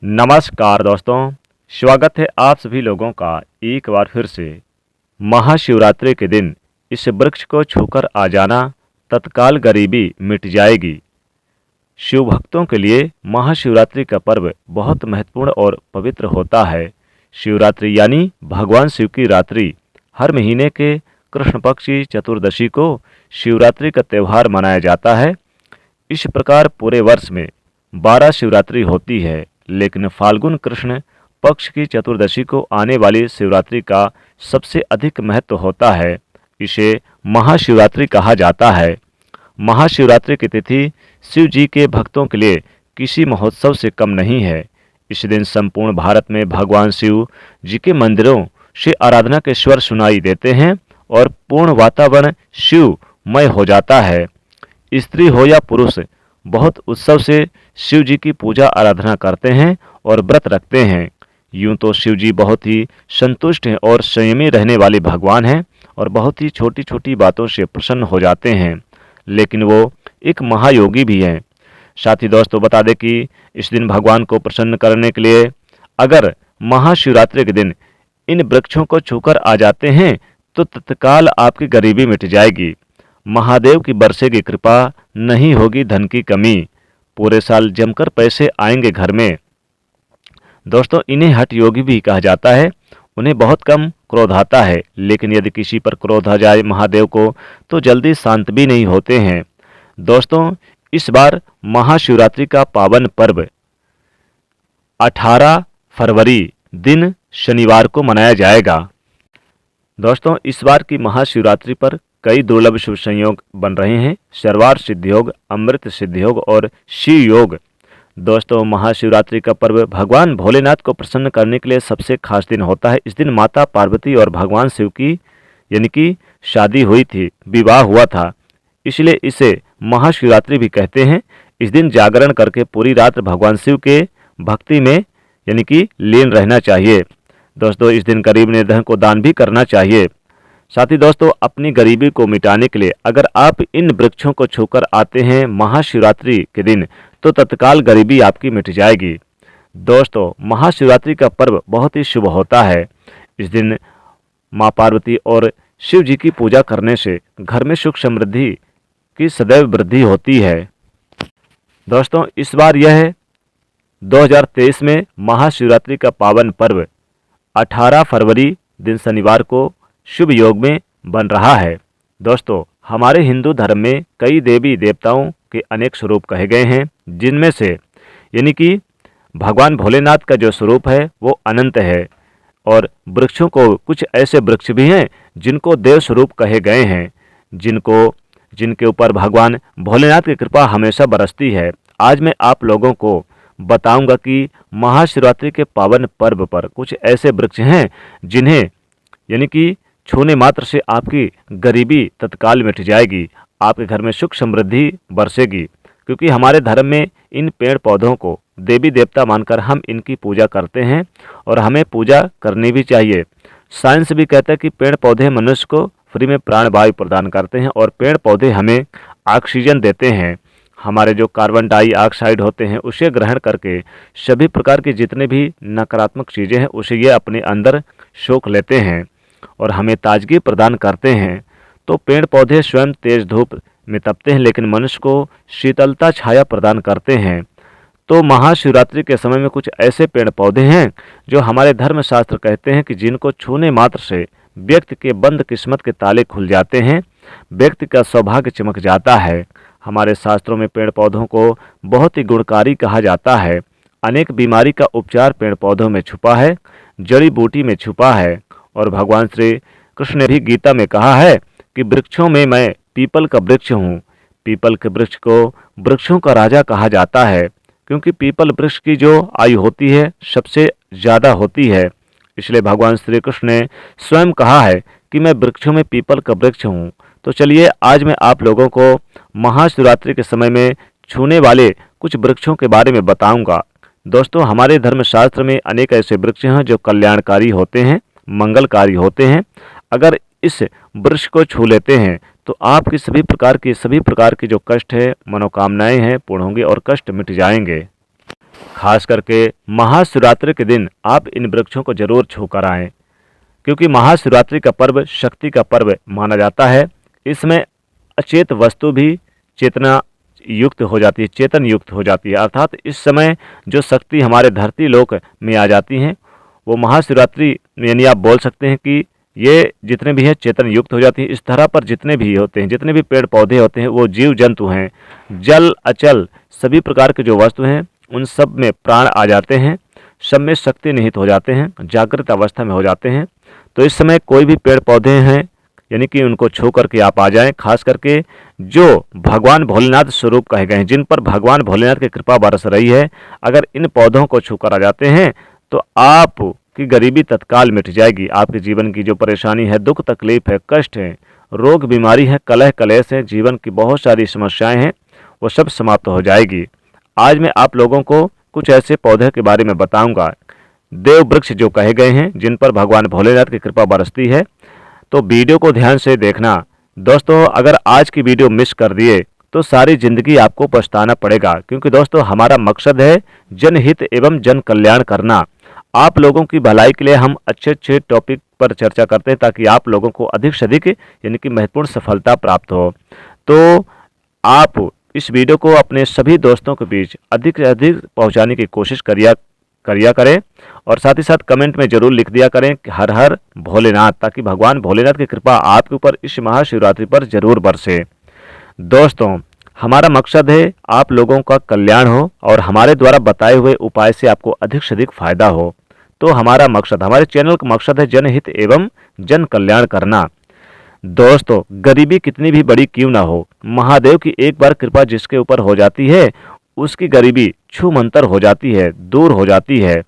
नमस्कार दोस्तों, स्वागत है आप सभी लोगों का एक बार फिर से। महाशिवरात्रि के दिन इस वृक्ष को छूकर आ जाना, तत्काल गरीबी मिट जाएगी। शिव भक्तों के लिए महाशिवरात्रि का पर्व बहुत महत्वपूर्ण और पवित्र होता है। शिवरात्रि यानी भगवान शिव की रात्रि। हर महीने के कृष्ण पक्ष की चतुर्दशी को शिवरात्रि का त्यौहार मनाया जाता है। इस प्रकार पूरे वर्ष में 12 शिवरात्रि होती है, लेकिन फाल्गुन कृष्ण पक्ष की चतुर्दशी को आने वाली शिवरात्रि का सबसे अधिक महत्व होता है। इसे महाशिवरात्रि कहा जाता है। महाशिवरात्रि की तिथि शिव जी के भक्तों के लिए किसी महोत्सव से कम नहीं है। इस दिन संपूर्ण भारत में भगवान शिव जी के मंदिरों से आराधना के स्वर सुनाई देते हैं और पूर्ण वातावरण शिवमय हो जाता है। स्त्री हो या पुरुष बहुत उत्सव से शिव जी की पूजा आराधना करते हैं और व्रत रखते हैं। यूं तो शिव जी बहुत ही संतुष्ट हैं और संयमी रहने वाले भगवान हैं और बहुत ही छोटी छोटी बातों से प्रसन्न हो जाते हैं, लेकिन वो एक महायोगी भी हैं। साथ ही दोस्तों बता दें कि इस दिन भगवान को प्रसन्न करने के लिए अगर महाशिवरात्रि के दिन इन वृक्षों को छूकर आ जाते हैं तो तत्काल आपकी गरीबी मिट जाएगी। महादेव की बरसेगी कृपा, नहीं होगी धन की कमी। पूरे साल जमकर पैसे आएंगे घर में। दोस्तों इन्हें हठ योगी भी कहा जाता है। उन्हें बहुत कम क्रोध आता है, लेकिन यदि किसी पर क्रोध आ जाए महादेव को तो जल्दी शांत भी नहीं होते हैं। दोस्तों इस बार महाशिवरात्रि का पावन पर्व 18 फरवरी दिन शनिवार को मनाया जाएगा। दोस्तों इस बार की महाशिवरात्रि पर कई दुर्लभ शुभ संयोग बन रहे हैं। सर्वार्थ सिद्धि योग, अमृत सिद्धि योग और शिव योग। दोस्तों महाशिवरात्रि का पर्व भगवान भोलेनाथ को प्रसन्न करने के लिए सबसे खास दिन होता है। इस दिन माता पार्वती और भगवान शिव की यानी कि शादी हुई थी, विवाह हुआ था, इसलिए इसे महाशिवरात्रि भी कहते हैं। इस दिन जागरण करके पूरी रात भगवान शिव के भक्ति में यानी कि लीन रहना चाहिए। दोस्तों इस दिन गरीब निर्धन को दान भी करना चाहिए। साथ ही दोस्तों अपनी गरीबी को मिटाने के लिए अगर आप इन वृक्षों को छूकर आते हैं महाशिवरात्रि के दिन तो तत्काल गरीबी आपकी मिट जाएगी। दोस्तों महाशिवरात्रि का पर्व बहुत ही शुभ होता है। इस दिन माँ पार्वती और शिव जी की पूजा करने से घर में सुख समृद्धि की सदैव वृद्धि होती है। दोस्तों इस बार यह 2023 में महाशिवरात्रि का पावन पर्व 18 फरवरी दिन शनिवार को शुभ योग में बन रहा है। दोस्तों हमारे हिंदू धर्म में कई देवी देवताओं के अनेक स्वरूप कहे गए हैं, जिनमें से यानी कि भगवान भोलेनाथ का जो स्वरूप है वो अनंत है और वृक्षों को कुछ ऐसे वृक्ष भी हैं जिनको देव स्वरूप कहे गए हैं, जिनके ऊपर भगवान भोलेनाथ की कृपा हमेशा बरसती है। आज मैं आप लोगों को बताऊंगा कि महाशिवरात्रि के पावन पर्व पर कुछ ऐसे वृक्ष हैं जिन्हें यानी कि छूने मात्र से आपकी गरीबी तत्काल मिट जाएगी, आपके घर में सुख समृद्धि बरसेगी। क्योंकि हमारे धर्म में इन पेड़ पौधों को देवी देवता मानकर हम इनकी पूजा करते हैं और हमें पूजा करनी भी चाहिए। साइंस भी कहता है कि पेड़ पौधे मनुष्य को फ्री में प्राण वायु प्रदान करते हैं और पेड़ पौधे हमें ऑक्सीजन देते हैं। हमारे जो कार्बन डाइऑक्साइड होते हैं उसे ग्रहण करके सभी प्रकार की जितने भी नकारात्मक चीज़ें हैं उसे ये अपने अंदर सोख लेते हैं और हमें ताजगी प्रदान करते हैं। तो पेड़ पौधे स्वयं तेज धूप में तपते हैं, लेकिन मनुष्य को शीतलता छाया प्रदान करते हैं। तो महाशिवरात्रि के समय में कुछ ऐसे पेड़ पौधे हैं जो हमारे धर्मशास्त्र कहते हैं कि जिनको छूने मात्र से व्यक्ति के बंद किस्मत के ताले खुल जाते हैं, व्यक्ति का सौभाग्य चमक जाता है। हमारे शास्त्रों में पेड़ पौधों को बहुत ही गुणकारी कहा जाता है। अनेक बीमारी का उपचार पेड़ पौधों में छुपा है, जड़ी बूटी में छुपा है। और भगवान श्री कृष्ण ने भी गीता में कहा है कि वृक्षों में मैं पीपल का वृक्ष हूँ। पीपल के वृक्ष को वृक्षों का राजा कहा जाता है, क्योंकि पीपल वृक्ष की जो आयु होती है सबसे ज़्यादा होती है। इसलिए भगवान श्री कृष्ण ने स्वयं कहा है कि मैं वृक्षों में पीपल का वृक्ष हूँ। तो चलिए आज मैं आप लोगों को महाशिवरात्रि के समय में छूने वाले कुछ वृक्षों के बारे में बताऊंगा। दोस्तों हमारे धर्मशास्त्र में अनेक ऐसे वृक्ष हैं जो कल्याणकारी होते हैं, मंगलकारी होते हैं। अगर इस वृक्ष को छू लेते हैं तो आपकी सभी प्रकार की जो कष्ट है, मनोकामनाएं हैं पूर्ण होंगी और कष्ट मिट जाएंगे। खास करके महाशिवरात्रि के दिन आप इन वृक्षों को जरूर छू कर आएँ, क्योंकि महाशिवरात्रि का पर्व शक्ति का पर्व माना जाता है। इसमें अचेत वस्तु भी चेतना युक्त हो जाती है, चेतन युक्त हो जाती है, अर्थात इस समय जो शक्ति हमारे धरती लोक में आ जाती हैं वो महाशिवरात्रि यानी आप बोल सकते हैं कि ये जितने भी हैं चेतन युक्त हो जाती है। इस धरा पर जितने भी होते हैं, जितने भी पेड़ पौधे होते हैं, वो जीव जंतु हैं, जल अचल सभी प्रकार के जो वस्तु हैं उन सब में प्राण आ जाते हैं, सब में शक्ति निहित हो जाते हैं, जागृत अवस्था में हो जाते हैं। तो इस समय कोई भी पेड़ पौधे हैं यानी कि उनको छू करके आप आ जाएं, खास करके जो भगवान भोलेनाथ स्वरूप कहे गए हैं, जिन पर भगवान भोलेनाथ की कृपा बरस रही है, अगर इन पौधों को छू कर आ जाते हैं तो आपकी गरीबी तत्काल मिट जाएगी। आपके जीवन की जो परेशानी है, दुख तकलीफ है, कष्ट है, रोग बीमारी है, कलह कलेश है, जीवन की बहुत सारी समस्याएं हैं, वो सब समाप्त हो जाएगी। आज मैं आप लोगों को कुछ ऐसे पौधे के बारे में बताऊंगा, देव वृक्ष जो कहे गए हैं, जिन पर भगवान भोलेनाथ की कृपा बरसती है। तो वीडियो को ध्यान से देखना दोस्तों। अगर आज की वीडियो मिस कर दिए तो सारी जिंदगी आपको पछताना पड़ेगा, क्योंकि दोस्तों हमारा मकसद है जनहित एवं जन कल्याण करना। आप लोगों की भलाई के लिए हम अच्छे अच्छे टॉपिक पर चर्चा करते हैं, ताकि आप लोगों को अधिक से अधिक यानी कि महत्वपूर्ण सफलता प्राप्त हो। तो आप इस वीडियो को अपने सभी दोस्तों के बीच अधिक से अधिक पहुंचाने की कोशिश करिया करें, और साथ ही साथ कमेंट में जरूर लिख दिया करें कि हर हर भोलेनाथ, ताकि भगवान भोलेनाथ की कृपा आपके ऊपर इस महाशिवरात्रि पर जरूर बरसे। दोस्तों हमारा मकसद है आप लोगों का कल्याण हो और हमारे द्वारा बताए हुए उपाय से आपको अधिक से अधिक फायदा हो। तो हमारा मकसद, हमारे चैनल का मकसद है जनहित एवं जन कल्याण करना। दोस्तों गरीबी कितनी भी बड़ी क्यों ना हो, महादेव की एक बार कृपा जिसके ऊपर हो जाती है उसकी गरीबी छूमंतर हो जाती है, दूर हो जाती है।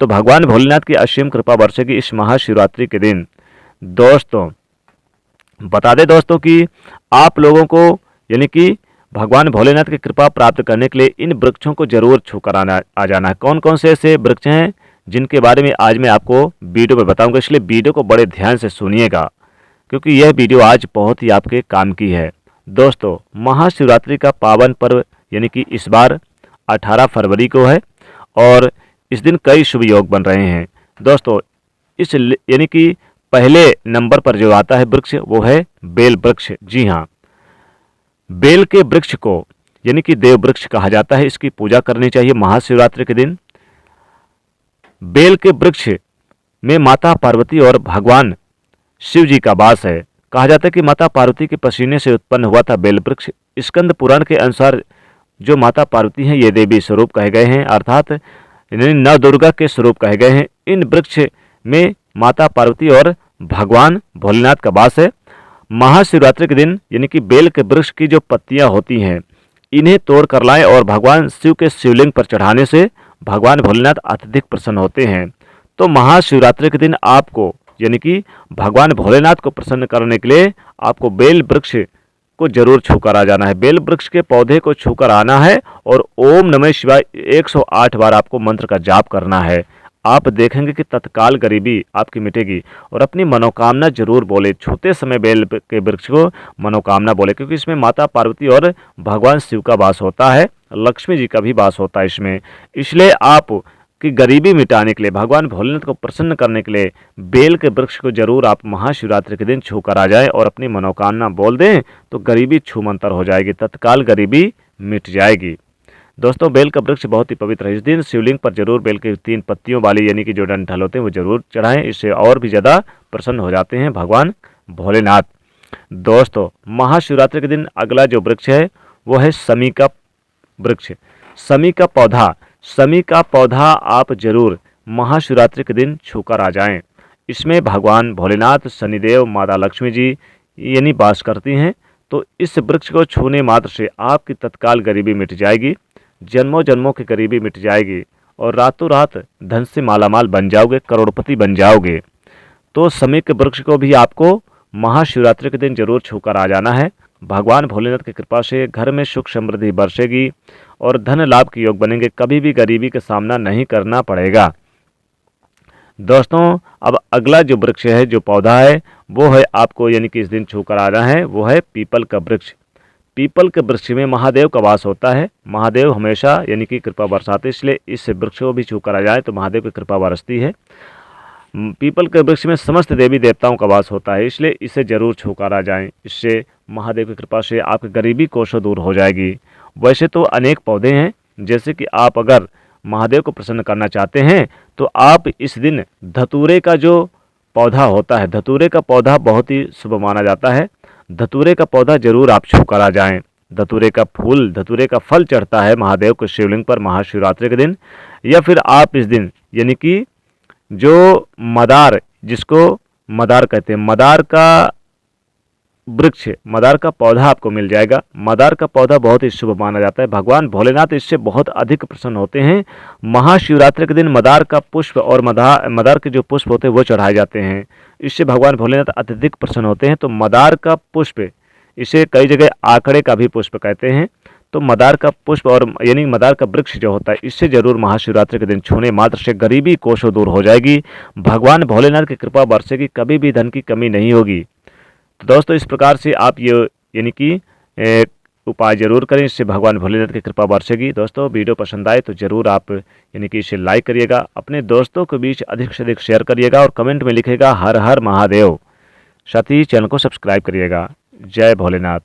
तो भगवान भोलेनाथ की असीम कृपा बरसेगी इस महाशिवरात्रि के दिन। दोस्तों बता दें दोस्तों कि आप लोगों को यानी कि भगवान भोलेनाथ की कृपा प्राप्त करने के लिए इन वृक्षों को जरूर छू कर आ जाना है। कौन कौन से ऐसे वृक्ष हैं जिनके बारे में आज मैं आपको वीडियो में बताऊंगा, इसलिए वीडियो को बड़े ध्यान से सुनिएगा, क्योंकि यह वीडियो आज बहुत ही आपके काम की है। दोस्तों महाशिवरात्रि का पावन पर्व यानी कि इस बार 18 फरवरी को है और इस दिन कई शुभ योग बन रहे हैं। दोस्तों इस यानी कि पहले नंबर पर जो आता है वृक्ष वो है बेल वृक्ष। जी हाँ, बेल के वृक्ष को यानी कि देव वृक्ष कहा जाता है। इसकी पूजा करनी चाहिए महाशिवरात्रि के दिन। बेल के वृक्ष में माता पार्वती और भगवान शिव जी का वास है। कहा जाता है कि माता पार्वती के पसीने से उत्पन्न हुआ था बेल वृक्ष। स्कंद पुराण के अनुसार जो माता पार्वती हैं ये देवी स्वरूप कहे गए हैं, अर्थात नव दुर्गा के स्वरूप कहे गए हैं। इन वृक्ष में माता पार्वती और भगवान भोलेनाथ का वास है। महाशिवरात्रि के दिन यानी कि बेल के वृक्ष की जो पत्तियां होती हैं इन्हें तोड़ कर लाएं और भगवान शिव के शिवलिंग पर चढ़ाने से भगवान भोलेनाथ अत्यधिक प्रसन्न होते हैं। तो महाशिवरात्रि के दिन आपको यानी कि भगवान भोलेनाथ को प्रसन्न करने के लिए आपको बेल वृक्ष को जरूर छूकर आ जाना है। बेल वृक्ष के पौधे को छूकर आना है और ओम नमः शिवाय 108 बार आपको मंत्र का जाप करना है। आप देखेंगे कि तत्काल गरीबी आपकी मिटेगी। और अपनी मनोकामना जरूर बोले, छूते समय बेल के वृक्ष को मनोकामना बोले, क्योंकि इसमें माता पार्वती और भगवान शिव का वास होता है, लक्ष्मी जी का भी वास होता है इसमें। इसलिए आप कि गरीबी मिटाने के लिए, भगवान भोलेनाथ को प्रसन्न करने के लिए बेल के वृक्ष को जरूर आप महाशिवरात्रि के दिन छू कर आ जाएं और अपनी मनोकामना बोल दें तो गरीबी छूमंतर हो जाएगी, तत्काल गरीबी मिट जाएगी। दोस्तों बेल का वृक्ष बहुत ही पवित्र है। इस दिन शिवलिंग पर जरूर बेल के 3 पत्तियों वाली यानी कि जो डंठल होते हैं वो जरूर चढ़ाएं, इससे और भी ज़्यादा प्रसन्न हो जाते हैं भगवान भोलेनाथ। दोस्तों महाशिवरात्रि के दिन अगला जो वृक्ष है वो है समी का वृक्ष। समी का पौधा आप जरूर महाशिवरात्रि के दिन छूकर आ जाएं। इसमें भगवान भोलेनाथ, शनिदेव, माता लक्ष्मी जी यानी वास करती हैं। तो इस वृक्ष को छूने मात्र से आपकी तत्काल गरीबी मिट जाएगी, जन्मों जन्मों की गरीबी मिट जाएगी और रातों रात धन से मालामाल बन जाओगे, करोड़पति बन जाओगे। तो समी के वृक्ष को भी आपको महाशिवरात्रि के दिन जरूर छूकर आ जाना है। भगवान भोलेनाथ की कृपा से घर में सुख समृद्धि बरसेगी और धन लाभ के योग बनेंगे, कभी भी गरीबी का सामना नहीं करना पड़ेगा। दोस्तों अब अगला जो वृक्ष है, जो पौधा है वो है आपको यानी कि इस दिन छूकर आना है, वो है पीपल का वृक्ष। पीपल के वृक्ष में महादेव का वास होता है। महादेव हमेशा यानी कि कृपा बरसाते, इसलिए इस वृक्ष को भी छू करा जाए तो महादेव की कृपा बरसती है। पीपल के वृक्ष में समस्त देवी देवताओं का वास होता है, इसलिए इसे जरूर छू करा जाए। इससे महादेव की कृपा से आपकी गरीबी कोसों दूर हो जाएगी। वैसे तो अनेक पौधे हैं, जैसे कि आप अगर महादेव को प्रसन्न करना चाहते हैं तो आप इस दिन धतूरे का जो पौधा होता है, धतूरे का पौधा बहुत ही शुभ माना जाता है। धतूरे का पौधा जरूर आप छू कर आ जाएं। धतूरे का फूल, धतूरे का फल चढ़ता है महादेव को शिवलिंग पर महाशिवरात्रि के दिन। या फिर आप इस दिन यानी कि जो मदार, जिसको मदार कहते हैं, मदार का वृक्ष, मदार का पौधा आपको मिल जाएगा। मदार का पौधा बहुत ही शुभ माना जाता है। भगवान भोलेनाथ इससे बहुत अधिक प्रसन्न होते हैं। महाशिवरात्रि के दिन मदार का पुष्प और मदार के जो पुष्प होते हैं वो चढ़ाए जाते हैं। इससे भगवान भोलेनाथ अत्यधिक प्रसन्न होते हैं। तो मदार का पुष्प, इसे कई जगह आंकड़े का भी पुष्प कहते हैं। तो मदार का पुष्प और यानी मदार का वृक्ष जो होता है, इससे जरूर महाशिवरात्रि के दिन छूने मात्र से गरीबी कोसों दूर हो जाएगी। भगवान भोलेनाथ की कृपा बरसेगी, कभी भी धन की कमी नहीं होगी। तो दोस्तों इस प्रकार से आप ये यानी कि उपाय जरूर करें, इससे भगवान भोलेनाथ की कृपा बरसेगी। दोस्तों वीडियो पसंद आए तो जरूर आप यानी कि इसे लाइक करिएगा, अपने दोस्तों के बीच अधिक से अधिक शेयर करिएगा और कमेंट में लिखिएगा हर हर महादेव। साथ ही चैनल को सब्सक्राइब करिएगा। जय भोलेनाथ।